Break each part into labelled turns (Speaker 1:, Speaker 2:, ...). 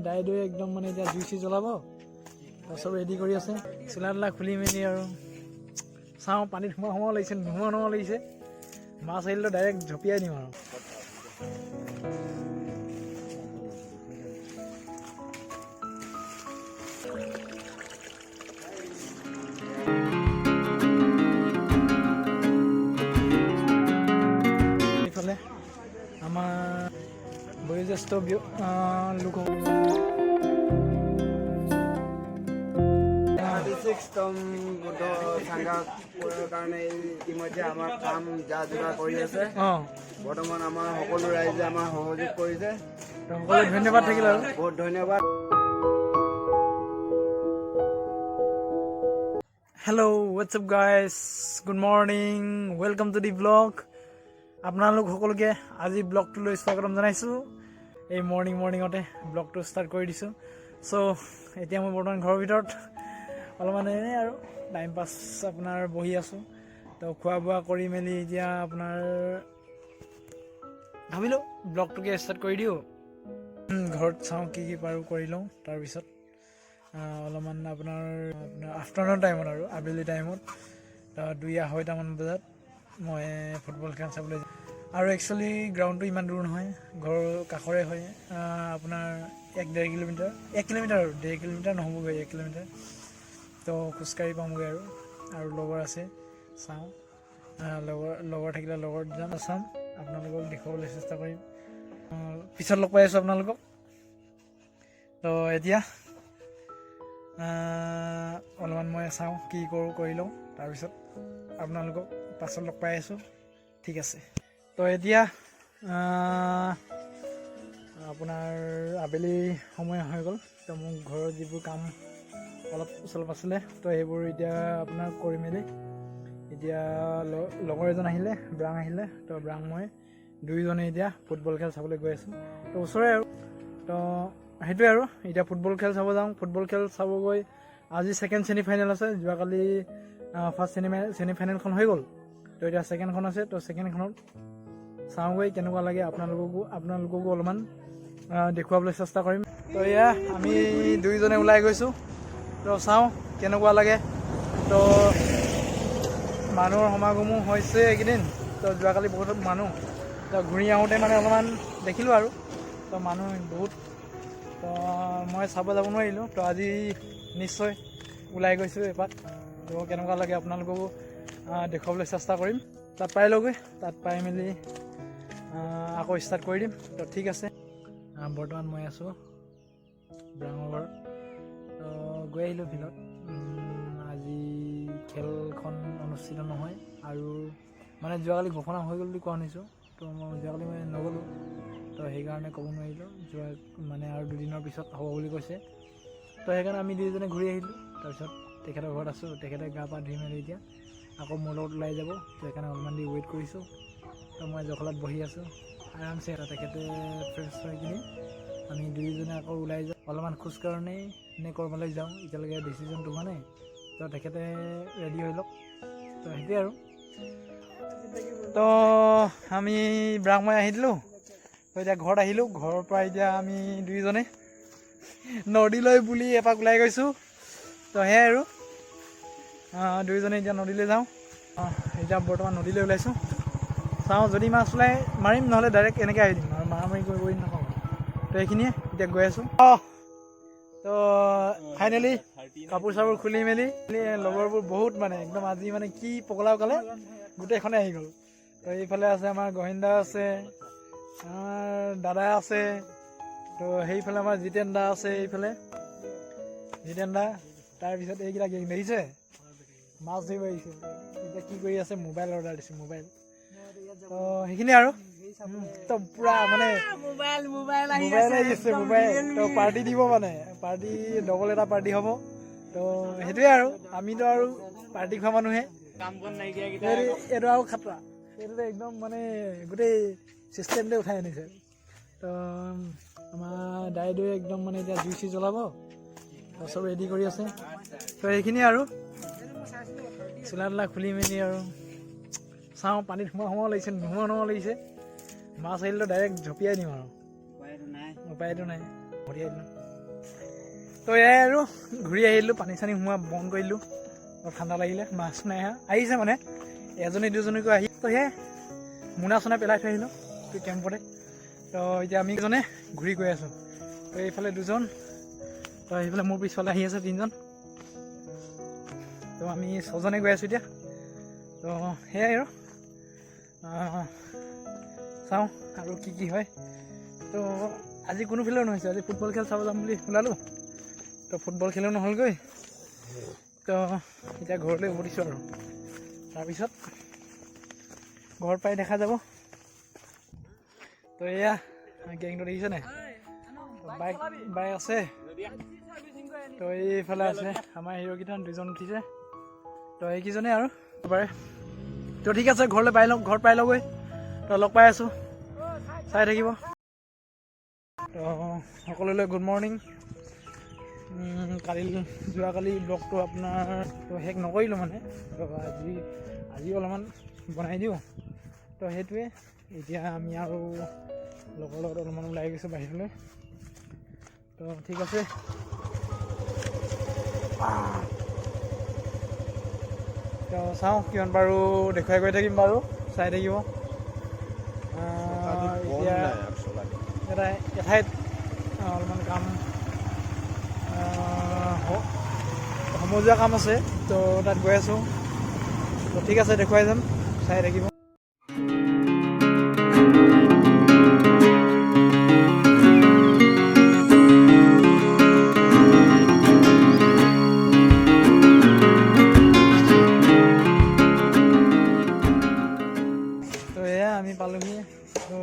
Speaker 1: দাইদেউ একদম মানে এতিয়া জুই চুই জ্বলাব চব ৰেডি কৰি আছে চোলা তোলা খুলি মেলি আৰু চাওঁ পানীত সোমাও লাগিছে নোহোৱা লাগিছে মাছ আহিলেতো ডাইৰেক্ট জঁপিয়াই দিম আৰু এইফালে আমাৰ বয়োজ্যেষ্ঠ লোকসকল
Speaker 2: বুদ্ধ সংঘৰ কাৰণে ইতিমধ্যে আমাৰ কাম যা যোগাৰ কৰি আছে বৰ্তমান আমাৰ সকলো ৰাইজে আমাৰ সহযোগ কৰিছে
Speaker 1: সকলোকে ধন্যবাদ থাকিল আৰু
Speaker 2: বহুত ধন্যবাদ
Speaker 1: hello' WhatsApp guys good morning welcome to the blog আপোনালোক সকলোকে আজি ব্লগটোলৈ স্বাগতম জনাইছোঁ এই মৰ্ণিঙতে ব্লগটো ষ্টাৰ্ট কৰি দিছোঁ চ' এতিয়া মই বৰ্তমান ঘৰৰ ভিতৰত অলপমান এনেই আৰু টাইম পাছ আপোনাৰ বহি আছোঁ তো খোৱা বোৱা কৰি মেলি এতিয়া আপোনাৰ ভাবিলোঁ ব্লগটোকে ষ্টাৰ্ট কৰি দিওঁ ঘৰত চাওঁ কি পাৰোঁ কৰি লওঁ তাৰপিছত অলপমান আপোনাৰ আফটাৰনুন টাইমত আৰু আবেলি টাইমত 2-2:30মান বজাত মই ফুটবল খেল চাবলৈ যাওঁ আৰু একচুৱেলি গ্ৰাউণ্ডটো ইমান দূৰ নহয় ঘৰৰ কাষৰে হয় আপোনাৰ 1-1.5 কিলোমিটাৰ 1 কিলোমিটাৰ আৰু 1.5 কিলোমিটাৰ নহ'বগৈ 1 কিলোমিটাৰ তো খোজকাঢ়ি পামগৈ আৰু লগৰ আছে চাওঁ লগৰ থাকিলে লগত যাম চাম আপোনালোকক দেখুৱাবলৈ চেষ্টা কৰিম পিছত লগ পাই আছোঁ আপোনালোকক তো এতিয়া অলপমান মই চাওঁ কি কৰোঁ কৰি লওঁ তাৰপিছত আপোনালোকক পাছত লগ পাই আছোঁ ঠিক আছে তো এতিয়া আপোনাৰ আবেলি সময় হৈ গ'ল তো মোৰ ঘৰৰ যিবোৰ কাম অলপ আছিলে তো সেইবোৰ এতিয়া আপোনাৰ কৰি মেলি এতিয়া লগৰ এজন আহিলে ব্ৰাং আহিলে তো ব্ৰাং মই দুয়োজনে এতিয়া ফুটবল খেল চাবলৈ গৈ আছোঁ তো ওচৰে আৰু তো সেইটোৱে আৰু এতিয়া ফুটবল খেল চাব যাওঁ ফুটবল খেল চাব গৈ আজি ছেকেণ্ড ছেমিফাইনেল আছে যোৱাকালি ফাৰ্ষ্ট ছেমিফাইনেলখন হৈ গ'ল তো এতিয়া ছেকেণ্ডখন আছে তো ছেকেণ্ডখনত চাওঁগৈ কেনেকুৱা লাগে আপোনালোককো অলপমান দেখুৱাবলৈ চেষ্টা কৰিম তো এয়া আমি দুয়োজনে ওলাই গৈছোঁ তো চাওঁ কেনেকুৱা লাগে তো মানুহৰ সমাগমো হৈছে এইকেইদিন তো যোৱাকালি বহুত মানুহ তো ঘূৰি আহোঁতে মানে অলপমান দেখিলোঁ আৰু তো মানুহ বহুত তো মই চাব যাব নোৱাৰিলোঁ তো আজি নিশ্চয় ওলাই গৈছোঁ এপাক তো কেনেকুৱা লাগে আপোনালোককো দেখুৱাবলৈ চেষ্টা কৰিম তাত পাই লওঁগৈ তাত পাই মেলি আকৌ ষ্টাৰ্ট কৰি দিম তো ঠিক আছে বৰ্তমান মই আছোঁ ব্ৰাঙৰ ঘৰত তো গৈ আহিলোঁ ফিল্ডত আজি খেলখন অনুষ্ঠিত নহয় আৰু মানে যোৱাকালি ঘোষণা হৈ গ'ল বুলি কোৱা শুনিছোঁ তো মই যোৱাকালি মই নগ'লোঁ তো সেইকাৰণে ক'ব নোৱাৰিলোঁ মানে আৰু দুদিনৰ পিছত হ'ব বুলি কৈছে তো সেইকাৰণে আমি দুয়োজনে ঘূৰি আহিলোঁ তাৰপিছত তেখেতৰ ঘৰত আছোঁ তেখেতে গা পা ধুই মেলি এতিয়া আকৌ মোৰ লগত ওলাই যাব তো সেইকাৰণে অলপমান দেৰি ৱেইট কৰিছোঁ তো মই জখলাত বহি আছোঁ আৰামছে তেখেতে ফ্ৰেছ হৈ কিনি আমি দুয়োজনে আকৌ ওলাই যাওঁ অলপমান খোজকাঢ়ি নে ক'ৰবালৈ যাওঁ এতিয়ালৈকে ডিচিশ্যনটো হোৱা নাই তো তেখেতে ৰেডি হৈ লওক তো সেইটোৱে আৰু তো আমি ব্ৰাং মই আহি দিলোঁ তো এতিয়া ঘৰত আহিলোঁ ঘৰৰ পৰা এতিয়া আমি দুয়োজনে নদীলৈ বুলি এপাক ওলাই গৈছোঁ তো সেয়াই আৰু দুয়োজনে এতিয়া নদীলৈ যাওঁ এতিয়া বৰ্তমান নদীলৈ ওলাইছোঁ চাওঁ যদি মাছ ওলাই মাৰিম নহ'লে ডাইৰেক্ট এনেকৈ আহি দিম আৰু মাৰামাৰি কৰি নাপাওঁ তো এইখিনিয়ে এতিয়া গৈ আছোঁ তো ফাইনেলি কাপোৰ চাপোৰ খুলি মেলি লগৰবোৰ বহুত মানে একদম আজি মানে কি পগলা কালে গোটেইখনে আহি গ'ল তো এইফালে আছে আমাৰ গহিন্দা আছে আমাৰ দাদা আছে তো সেইফালে আমাৰ জিতেন দা আছে এইফালে জিতেন দা তাৰপিছত এইকেইটা গেং দেখিছে মাছ ধৰিব আহিছে এতিয়া কি কৰি আছে মোবাইল অৰ্ডাৰ দিছে মোবাইল তো সেইখিনি আৰু তো পুৰা মানে মোবাইল আহি আছে মোবাইল তো পাৰ্টি দিব মানে পাৰ্টি ডবল এটা পাৰ্টি হ'ব তো সেইটোৱে আৰু আমিতো আৰু পাৰ্টি খোৱা মানুহে এইটো আৰু খাতৰা এইটোতে একদম মানে গোটেই চিষ্টেমতে উঠাই আনিছে তো আমাৰ দাইদেউ একদম মানে এতিয়া জুই চুই জ্বলাব তো চব ৰেডি কৰি আছে তো সেইখিনি আৰু চোলা তোলা খুলি মেলি আৰু চাওঁ পানীত সোমাও লাগিছে নোহোৱা লাগিছে মাছ আহিলেতো ডাইৰেক্ট জঁপিয়াই দিম আৰু উপায়টো নাই ভৰিয়াই দিম তো এয়াই আৰু ঘূৰি আহিলোঁ, পানী চানী সোমোৱা বন্ধ কৰিলোঁ, ঠাণ্ডা লাগিলে, মাছ নাই আহিছে মানে এজনী দুজনীকৈ আহি। তো সেয়াই মোনা চোনা পেলাই থৈ আহিলোঁ তো কেম্পতে। তো এতিয়া আমি এজনে ঘূৰি গৈ আছোঁ। তো এইফালে দুজন, তো সেইফালে মোৰ পিছফালে আহি আছে তিনিজন। তো আমি ছজনে গৈ আছোঁ এতিয়া। তো সেয়াই আৰু চাওঁ আৰু কি হয়। তো আজি কোনো ফিল্ডো নহৈছে, আজি ফুটবল খেল চাব যাম বুলি ওলালোঁ। তো ফুটবল খেলো নহ'লগৈ। তো এতিয়া ঘৰলৈ উভতিছোঁ আৰু তাৰপিছত ঘৰ পাই দেখা যাব। তো এয়া গেংটো দেখিছে নাই, বাইক আছে। তো এইফালে আছে আমাৰ হিৰ'কেইটা, দুজন উঠিছে। তো এইকেইজনে আৰু পাৰে। তো ঠিক আছে, ঘৰলৈ পাই লওঁ, ঘৰত পাই লওঁগৈ। তো লগ পাই আছোঁ, চাই থাকিব। তো সকলোলৈ গুড মৰ্ণিং। যোৱাকালি ব্লগটো আপোনাৰ তো শেষ নকৰিলোঁ মানে, তো আজি অলপমান বনাই দিওঁ। তো সেইটোৱে, এতিয়া আমি আৰু লগৰ লগত অলপমান ওলাই গৈছোঁ বাহিৰলৈ। তো ঠিক আছে, তো চাওঁ কিমান পাৰোঁ দেখুৱাই গৈ থাকিম বাৰু, চাই থাকিব। এতিয়া এঠাইত অলপমান কাম সমজুৱা কাম আছে, তো তাত গৈ আছোঁ। তো ঠিক আছে, দেখুৱাই যাম, চাই থাকিব। তো এয়া আমি পালোহি। তো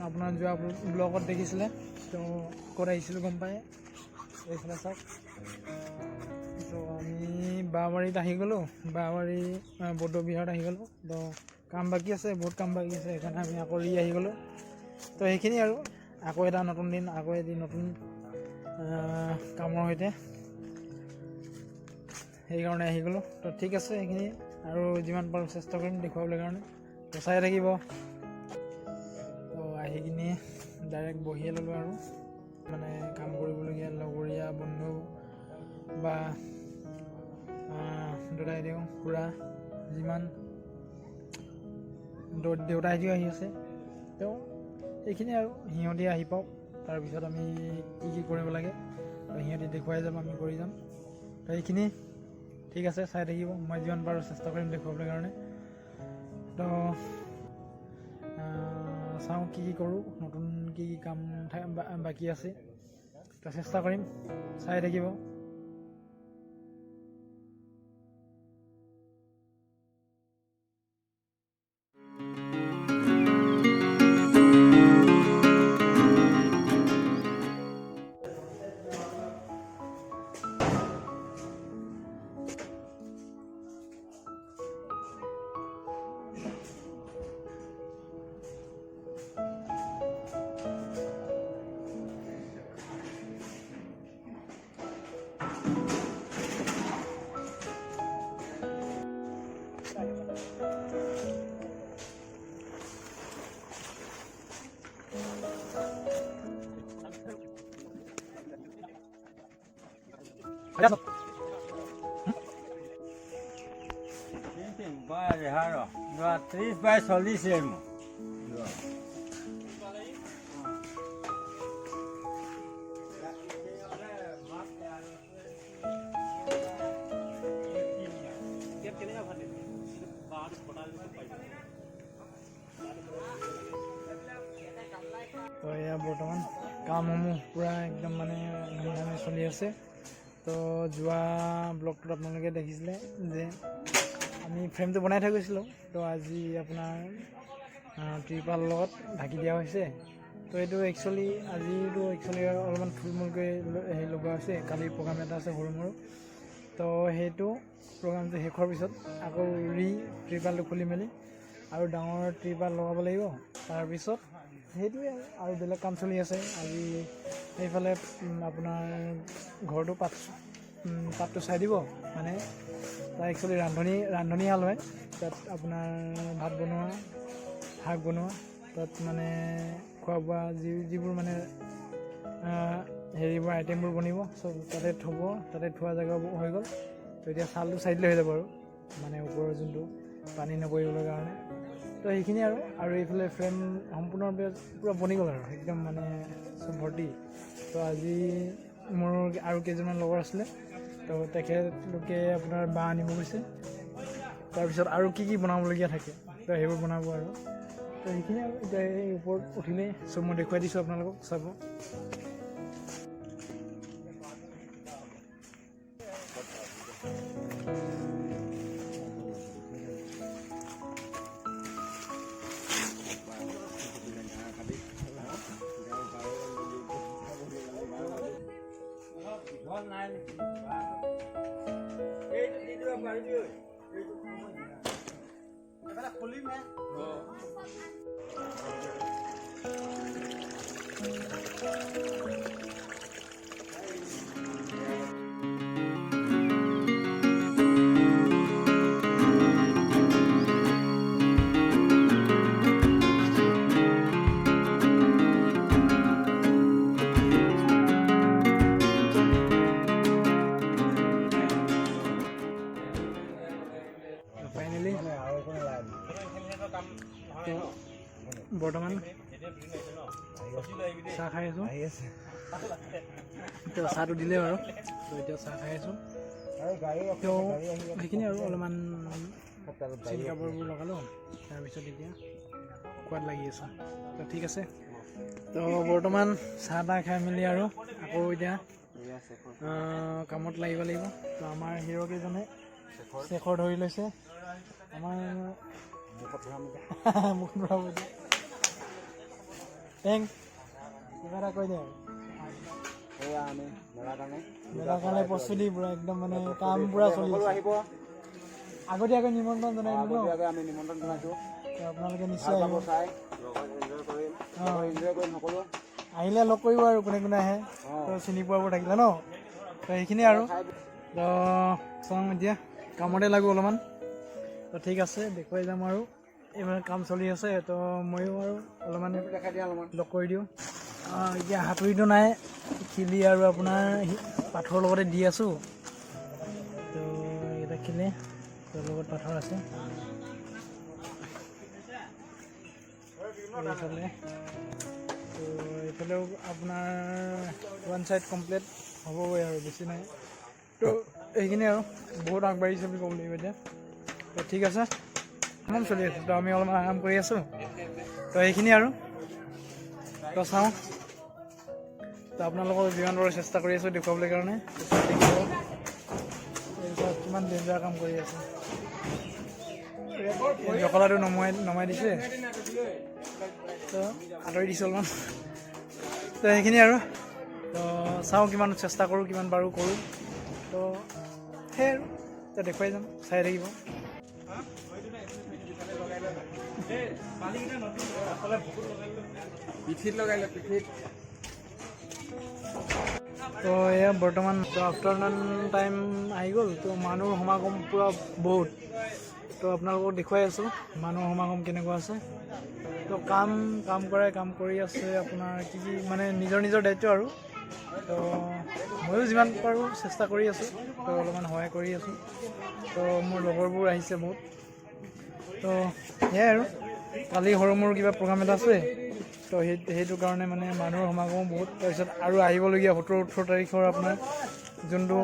Speaker 1: আপোনাৰ যোৱা ব্লগত দেখিছিলে, তো ক'ত আহিছিলোঁ গম পায়, এইফালে চাওক। তো আমি বাঁহবাৰীত আহি গ'লোঁ, বাঁহবাৰী বৌদ্ধ বিহাৰত আহি গ'লোঁ। তো কাম বাকী আছে, বহুত কাম বাকী আছে, সেইকাৰণে আমি আকৌ আহি গ'লোঁ। তো সেইখিনি আৰু আকৌ এটা নতুন দিন, আকৌ এদিন নতুন কামৰ সৈতে, সেইকাৰণে আহি গ'লোঁ। তো ঠিক আছে, সেইখিনি আৰু যিমান পাৰোঁ চেষ্টা কৰিম দেখুৱাবলৈ কাৰণে। তো চাই থাকিব। তো আহি কিনি ডাইৰেক্ট বহিয়ে ল'লোঁ আৰু মানে কাম কৰিবলগীয়া লগৰীয়া বন্ধু বা দাদাইদেউ খুৰা যিমান দেউতাইদেউ আহি আছে, তেওঁ এইখিনি আৰু সিহঁতি আহি পাওক, তাৰপিছত আমি কি কৰিব লাগে তো সিহঁতি দেখুৱাই যাম, আমি কৰি যাম। তো এইখিনি ঠিক আছে, চাই থাকিব। মই যিমান পাৰোঁ চেষ্টা কৰিম দেখুৱাবলৈ কাৰণে। তো চাওঁ কি কৰোঁ, নতুন কি কাম বাকী আছে, তো চেষ্টা কৰিম, চাই থাকিব।
Speaker 3: Rồi, 30 by 40 em.
Speaker 1: তো এয়া বৰ্তমান কামসমূহ পূৰা একদম মানে ধুমধামে চলি আছে। তো যোৱা ব্লগটোত আপোনালোকে দেখিছিলে যে আমি ফ্ৰেমটো বনাই থৈ গৈছিলোঁ। তো আজি আপোনাৰ ত্ৰিপালৰ লগত ঢাকি দিয়া হৈছে। তো এইটো একচুৱেলি অলপমান থুলমূলকৈ হেৰি লগোৱা হৈছে। কালিৰ প্ৰগ্ৰাম এটা আছে সৰু মৰু, তো সেইটো প্ৰগ্ৰামটো শেষৰ পিছত আকৌ ত্ৰিপালটো খুলি মেলি আৰু ডাঙৰ ত্ৰিপাল লগাব লাগিব। তাৰপিছত সেইটোৱে আৰু বেলেগ কাম চলি আছে। আজি সেইফালে আপোনাৰ ঘৰটো পাতটো চাই দিব, মানে তাত একচুৱেলি ৰান্ধনীশাল হয়। তাত আপোনাৰ ভাত বনোৱা, শাক বনোৱা, তাত মানে খোৱা বোৱা যিবোৰ মানে হেৰিবোৰ আইটেমবোৰ বনিব চব তাতে থ'ব, তাতে থোৱা জেগা হৈ গ'ল। তো এতিয়া ছালটো চাইডলৈ হৈ যাব আৰু মানে ওপৰৰ যোনটো পানী নপৰিবলৈ কাৰণে। তো সেইখিনি আৰু এইফালে ফ্ৰেম সম্পূৰ্ণৰূপে পূৰা বনি গ'ল আৰু একদম মানে চব ভৰ্তি। তো আজি মোৰ আৰু কেইজনমান লগৰ আছিলে, তো তেখেতলোকে আপোনাৰ বাঁহ আনিব গৈছে। তাৰপিছত আৰু কি কি বনাবলগীয়া থাকে তো সেইবোৰ বনাব আৰু। তো সেইখিনি আৰু এতিয়া এই ওপৰত উঠিলেই চব মই দেখুৱাই দিছোঁ আপোনালোকক চাব। ফাইনেলি বৰ্তমান চাহ খাই আছোঁ। এতিয়া চাহটো দিলে বাৰু, তো এতিয়া চাহ খাই আছোঁ। তো সেইখিনি আৰু অলপমান চিন কাপোৰবোৰ লগালোঁ, তাৰপিছত এতিয়া খোৱাত লাগি আছোঁ। তো ঠিক আছে, তো বৰ্তমান চাহ তাহ খাই মেলি আৰু আকৌ এতিয়া কামত লাগিব লাগিব। তো আমাৰ হিৰ'কেইজনে শেখৰ ধৰি লৈছে আমাৰ মুখ ভৰাব টেং কিবা এটা কৈ দে আৰু। মেলাৰ কাৰণে প্ৰস্তুতি পূৰা একদম মানে কাম পূৰা চলি আছে। আগতীয়াকৈ নিমন্ত্ৰণ জনাই দিলোঁ ন, আপোনালোকে নিশ্চয় আহিব। আহিলে লগ কৰিব আৰু কোনে কোনে আহে, তো চিনি পোৱাবোৰ থাকিলে ন। তো সেইখিনি আৰু তো চাওঁ এতিয়া কামতে লাগো অলপমান। তো ঠিক আছে, দেখুৱাই যাম আৰু এইবাৰ কাম চলি আছে। তো ময়ো আৰু অলপমান লগ কৰি দিওঁ। এতিয়া হাতুৰিটো নাই, খিলি আৰু আপোনাৰ পাথৰৰ লগতে দি আছোঁ। তো এইকেইটা খিলি তোৰ লগত পাথৰ আছে। এইফালে তো এইফালেও আপোনাৰ ওৱান চাইড কমপ্লিট হ'বগৈ আৰু বেছি নাই। তো এইখিনি আৰু বহুত আগবাঢ়িছে বুলি ক'ব লাগিব এতিয়া। তো ঠিক আছে, কাম চলি আছে, তো আমি অলপমান আৰাম কৰি আছোঁ। তো এইখিনি আৰু তো চাওঁ, তো আপোনালোকক যিমান পাৰোঁ চেষ্টা কৰি আছোঁ দেখুৱাবলৈ কাৰণে। কিমান ডেঞ্জাৰ কাম কৰি আছে, জখলাটো নমাই দিছে, তো আঁতৰি দিছোঁ অলপমান। তো সেইখিনি আৰু তো চাওঁ কিমান চেষ্টা কৰোঁ, কিমান পাৰোঁ কৰোঁ। তো সেই আৰু তো দেখুৱাই যাম, চাই থাকিব। তো এয়া বৰ্তমান আফটাৰনুন টাইম আহি গ'ল। তো মানুহৰ সমাগম পূৰা বহুত। তো আপোনালোকক দেখুৱাই আছোঁ মানুহৰ সমাগম কেনেকুৱা আছে। তো কাম কৰি আছে আপোনাৰ কি কি মানে নিজৰ নিজৰ দায়িত্ব আৰু। তো ময়ো যিমান পাৰোঁ চেষ্টা কৰি আছোঁ, তো অলপমান সহায় কৰি আছোঁ। তো মোৰ লগৰবোৰ আহিছে বহুত। তো সেয়াই আৰু কালি সৰু মোৰ কিবা প্ৰগ্ৰাম এটা আছে, তো সেইটো কাৰণে মানে মানুহৰ সমাগম বহুত। তাৰপিছত আৰু আহিবলগীয়া 17-18 তাৰিখৰ আপোনাৰ যোনটো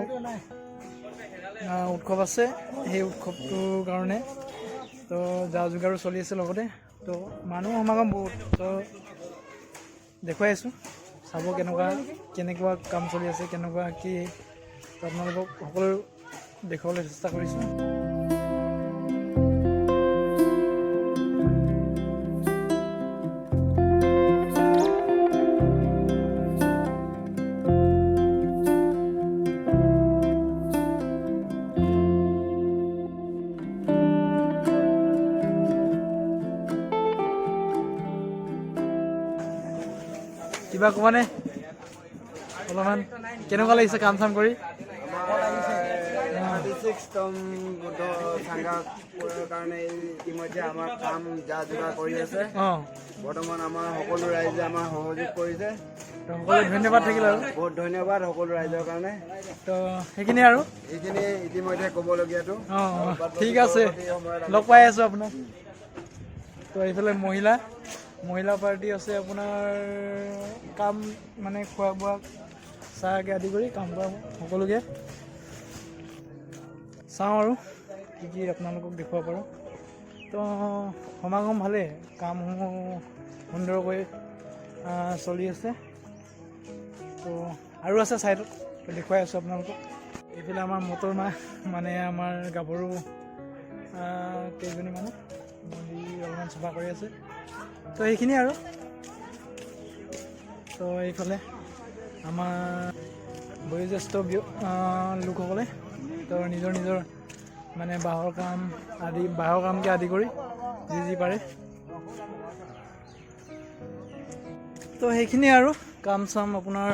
Speaker 1: উৎসৱ আছে, সেই উৎসৱটোৰ কাৰণে তো যা যোগাৰো চলি আছে লগতে। তো মানুহৰ সমাগম বহুত। তো দেখুৱাই আছোঁ, চাব কেনেকুৱা কাম চলি আছে, কেনেকুৱা কি, তো আপোনালোকক সকলো দেখুৱাবলৈ চেষ্টা কৰিছোঁ। কিবা ক'বানে অলপমান কেনেকুৱা লাগিছে কাম চাম কৰি?
Speaker 2: 26তম বুদ্ধ চাংগা কৰাৰ কাৰণে ইতিমধ্যে আমাৰ কাম যা যোগাৰ কৰি আছে।
Speaker 1: অঁ
Speaker 2: বৰ্তমান আমাৰ সকলো ৰাইজে আমাৰ সহযোগ কৰিছে।
Speaker 1: তো সকলোকে ধন্যবাদ থাকিল আৰু
Speaker 2: বহুত ধন্যবাদ সকলো ৰাইজৰ কাৰণে।
Speaker 1: তো সেইখিনি আৰু
Speaker 2: এইখিনি ইতিমধ্যে ক'বলগীয়াটো।
Speaker 1: অঁ ঠিক আছে, লগ পাই আছোঁ আপোনাক। তো এইফালে মহিলা পাৰ্টি আছে আপোনাৰ কাম মানে খোৱা বোৱা চাহকে আদি কৰি কাম কৰা সকলোকে চাওঁ আৰু কি আপোনালোকক দেখুৱাব পাৰোঁ। তো সমাগম ভালেই, কামসমূহ সুন্দৰকৈ চলি আছে। তো আৰু আছে ছাইডত, তো দেখুৱাই আছোঁ আপোনালোকক। এইফালে আমাৰ মটৰ মাহ মানে আমাৰ গাভৰু কেইজনী মানুহ অলপমান চাফা কৰি আছে। তো সেইখিনিয়ে আৰু। তো এইফালে আমাৰ বয়োজ্যেষ্ঠ লোকসকলে তো নিজৰ মানে বাঁহৰ কামকে আদি কৰি যি পাৰে। তো সেইখিনিয়ে আৰু কাম চাম আপোনাৰ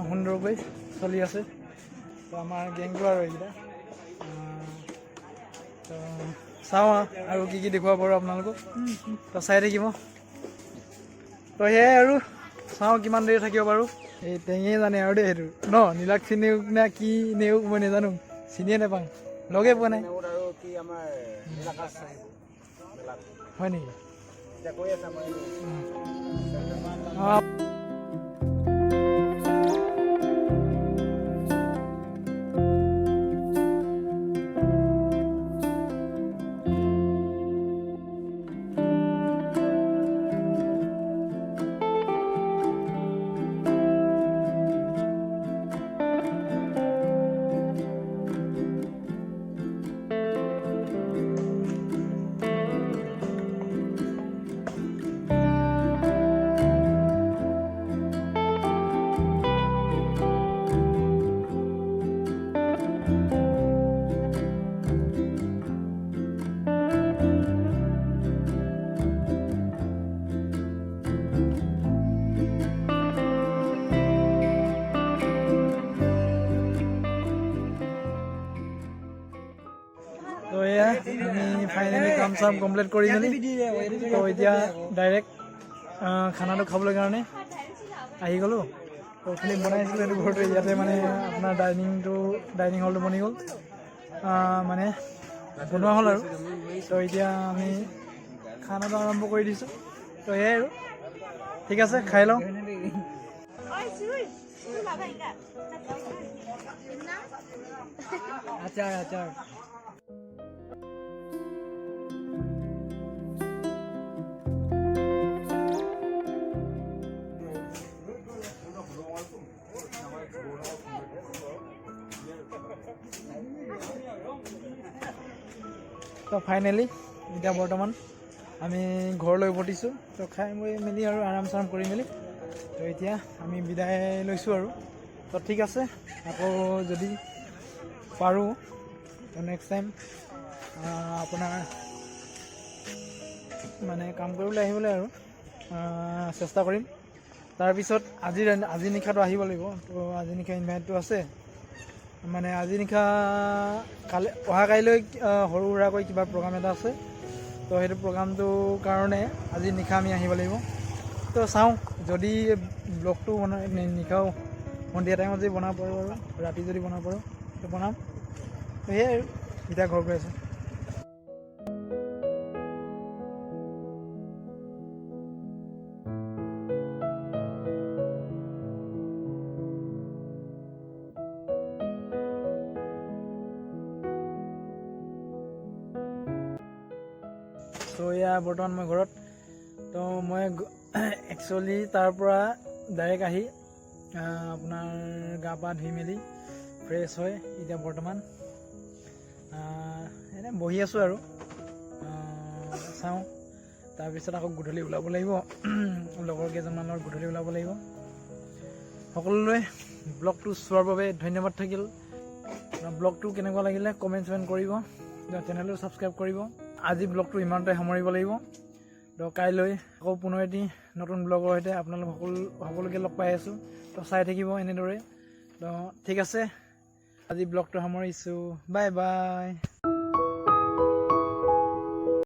Speaker 1: সুন্দৰকৈ চলি আছে। তো আমাৰ গেংটো আৰু এইকেইটা তো চাওঁ আৰু কি দেখুৱাব পাৰোঁ আপোনালোকক। তো চাই থাকিব। তো সেয়াই আৰু চাওঁ কিমান দেৰি থাকিব পাৰোঁ। এই টেঙিয়ে জানে আৰু দেই সেইটো নীলাক্ষী নেওগ নে কি নেওগ মই নাজানো, চিনিয়ে নাপাওঁ, লগে পোৱা নাই। হয় নেকি? অঁ তো এয়া আমি ফাইনেলি কাম চাম কমপ্লিট কৰি মেলি তো এতিয়া ডাইৰেক্ট খানাটো খাবলৈ কাৰণে আহি গ'লোঁ। তো ওখানে বনাইছিলোঁ সেইটো ঘৰটো ইয়াতে মানে আপোনাৰ ডাইনিং হলটো বনি গ'ল, মানে বনোৱা হ'ল আৰু। তো এতিয়া আমি খানাটো আৰম্ভ কৰি দিছোঁ। তো এয়াই আৰু, ঠিক আছে খাই লওঁ। আচাৰ তো ফাইনেলি এতিয়া বৰ্তমান আমি ঘৰলৈ উভতিছোঁ। তো খাই মেলি আৰু আৰাম চাৰাম কৰি মেলি তো এতিয়া আমি বিদায় লৈছোঁ আৰু। তো ঠিক আছে, আকৌ যদি পাৰোঁ তো নেক্সট টাইম আপোনাৰ মানে কাম কৰিবলৈ আহিবলৈ আৰু চেষ্টা কৰিম। তাৰপিছত আজি নিশাটো আহিব লাগিব। তো আজি নিশা ইনভাইটটো আছে, মানে আজি নিশা অহা কাইলৈ সৰু সুৰাকৈ কিবা প্ৰগ্ৰাম এটা আছে। তো সেইটো প্ৰগ্ৰামটোৰ কাৰণে আজি নিশা আমি আহিব লাগিব। তো চাওঁ যদি ব্লগটো নিশাও সন্ধিয়া টাইমত যদি বনাব পাৰোঁ আৰু ৰাতি যদি বনাব পাৰোঁ তো বনাম। তো সেয়াই আৰু, এতিয়া ঘৰ গৈ আছোঁ। তো এয়া বৰ্তমান মই ঘৰত। তো মই একচুৱেলি তাৰ পৰা ডাইৰেক্ট আহি আপোনাৰ গা পা ধুই মেলি ফ্ৰেছ হৈ এতিয়া বৰ্তমান এনেই বহি আছোঁ আৰু চাওঁ। তাৰপিছত আকৌ গধূলি ওলাব লাগিব, লগৰ কেইজনমানৰ গধূলি ওলাব লাগিব। সকলোলৈ ব্লগটো চোৱাৰ বাবে ধন্যবাদ থাকিল। ব্লগটো কেনেকুৱা লাগিলে কমেণ্ট কৰিব, চেনেলটো ছাবস্ক্ৰাইব কৰিব। আজি ব্লগটো ইমানতে সামৰিব লাগিব। তো কাইলৈ আকৌ পুনৰ এটি নতুন ব্লগৰ সৈতে আপোনালোক সকলোকে লগ পাই আছোঁ। তো চাই থাকিব এনেদৰে। তো ঠিক আছে, আজি ব্লগটো সামৰিছোঁ, বাই বাই।